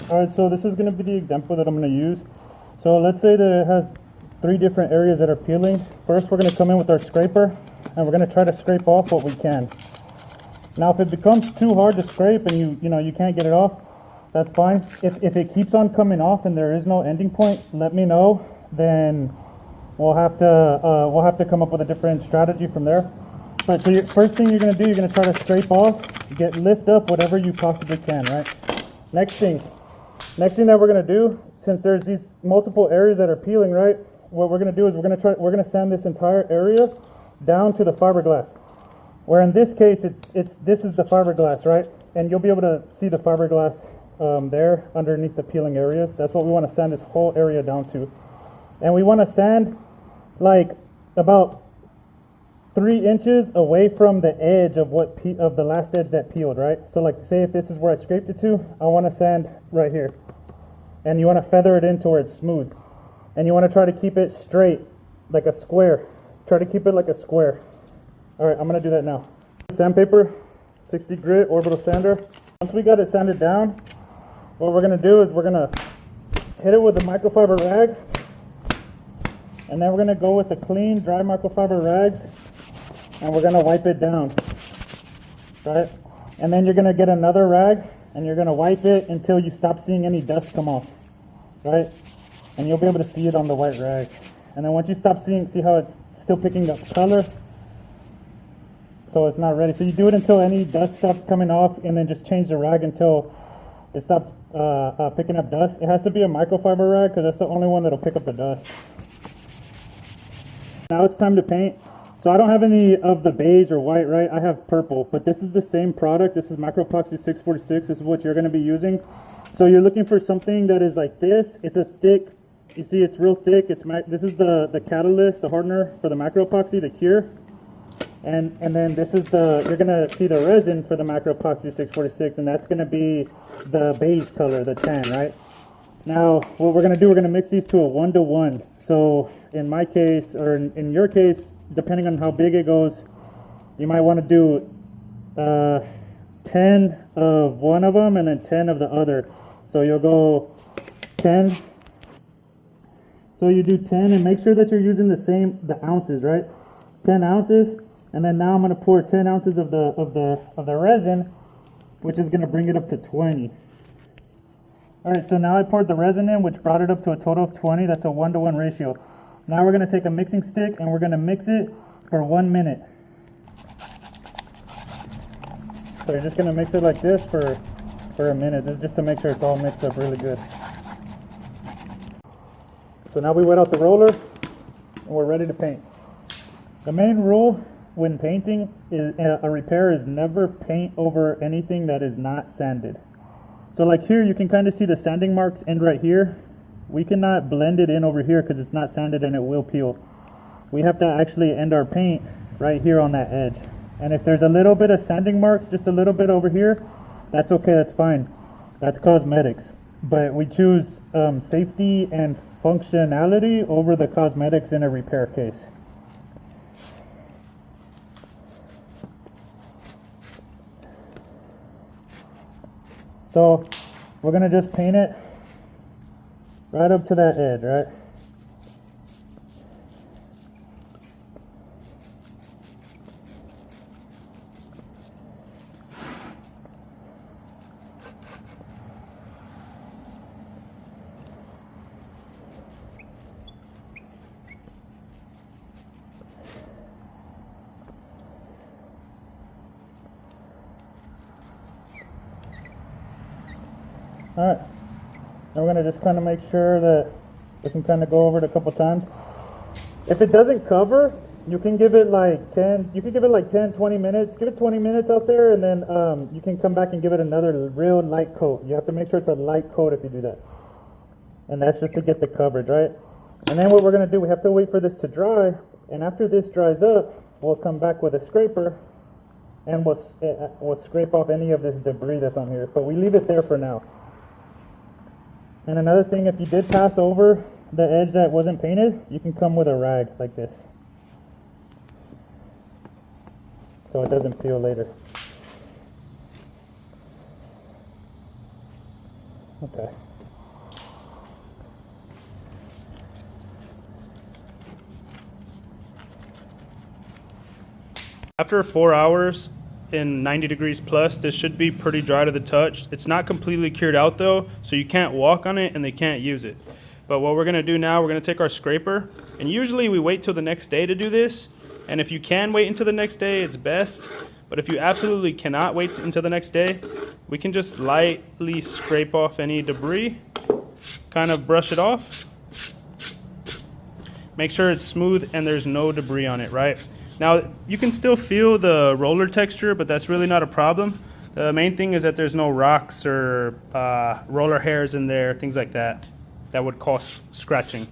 Alright, so this is going to be the example that I'm going to use. So let's say that it has 3 different areas that are peeling. First, we're going to come in with our scraper, and we're going to try to scrape off what we can. Now, if it becomes too hard to scrape and you can't get it off, that's fine. If it keeps on coming off and there is no ending point, let me know. Then we'll have to come up with a different strategy from there. But so first thing you're going to do, you're going to try to scrape off, lift up whatever you possibly can, right? Next thing that we're going to do, since there's these multiple areas that are peeling, right? What we're going to do is we're going to sand this entire area down to the fiberglass. Where in this case, this is the fiberglass, right? And you'll be able to see the fiberglass there underneath the peeling areas. That's what we want to sand this whole area down to. And we want to sand like about 3 inches away from the edge of of the last edge that peeled, right? So like say if this is where I scraped it to, I want to sand right here. And you want to feather it in to where it's smooth. And you want to try to keep it straight, like a square. Try to keep it like a square. All right, I'm going to do that now. Sandpaper, 60 grit orbital sander. Once we got it sanded down, what we're going to do is we're going to hit it with a microfiber rag. And then we're going to go with the clean, dry microfiber rags. And we're going to wipe it down. Right? And then you're going to get another rag. And you're going to wipe it until you stop seeing any dust come off. Right? And you'll be able to see it on the white rag. And then once you stop see how it's still picking up color, so it's not ready. So you do it until any dust stops coming off, and then just change the rag until it stops picking up dust. It has to be a microfiber rag because that's the only one that'll pick up the dust. Now it's time to paint. So I don't have any of the beige or white, right? I have purple, but this is the same product. This is Microepoxy 646. This is what you're going to be using. So you're looking for something that is like this. It's a thick, you see it's real thick. This is the catalyst, the hardener for the Microepoxy, the cure. And then this is you're going to see the resin for the Microepoxy 646, and that's going to be the beige color, the tan, right? Now, what we're going to do, we're going to mix these to a 1-to-1. So in my case, or in your case, depending on how big it goes, you might want to do 10 of one of them and then 10 of the other. So you'll go 10. So you do 10 and make sure that you're using the ounces, right? 10 ounces. And then now I'm going to pour 10 ounces of the resin, which is going to bring it up to 20. All right, so now I poured the resin in, which brought it up to a total of 20. That's a 1-to-1 ratio. Now we're going to take a mixing stick and we're going to mix it for 1 minute. So you're just going to mix it like this for a minute. This is just to make sure it's all mixed up really good. So now we wet out the roller and we're ready to paint. The main rule when painting is a repair is never paint over anything that is not sanded. So like here you can kind of see the sanding marks end right here. We cannot blend it in over here because it's not sanded and it will peel. We have to actually end our paint right here on that edge. And if there's a little bit of sanding marks, just a little bit over here, that's okay, that's fine. That's cosmetics. But we choose safety and functionality over the cosmetics in a repair case. So we're going to just paint it right up to that edge, right? All right, now we're going to just kind of make sure that we can kind of go over it a couple times. If it doesn't cover, you can give it like 10, 20 minutes. Give it 20 minutes out there, and then you can come back and give it another real light coat. You have to make sure it's a light coat if you do that. And that's just to get the coverage, right? And then what we're going to do, we have to wait for this to dry, and after this dries up, we'll come back with a scraper, and we'll scrape off any of this debris that's on here, but we leave it there for now. And another thing, if you did pass over the edge that wasn't painted, you can come with a rag like this, so it doesn't peel later. Okay. After 4 hours in 90 degrees plus, this should be pretty dry to the touch. It's not completely cured out though, so you can't walk on it and they can't use it. But what we're gonna do now, we're gonna take our scraper, and usually we wait till the next day to do this. And if you can wait until the next day, it's best. But if you absolutely cannot wait until the next day, we can just lightly scrape off any debris, kind of brush it off. Make sure it's smooth and there's no debris on it, right? Now, you can still feel the roller texture, but that's really not a problem. The main thing is that there's no rocks or roller hairs in there, things like that, that would cause scratching.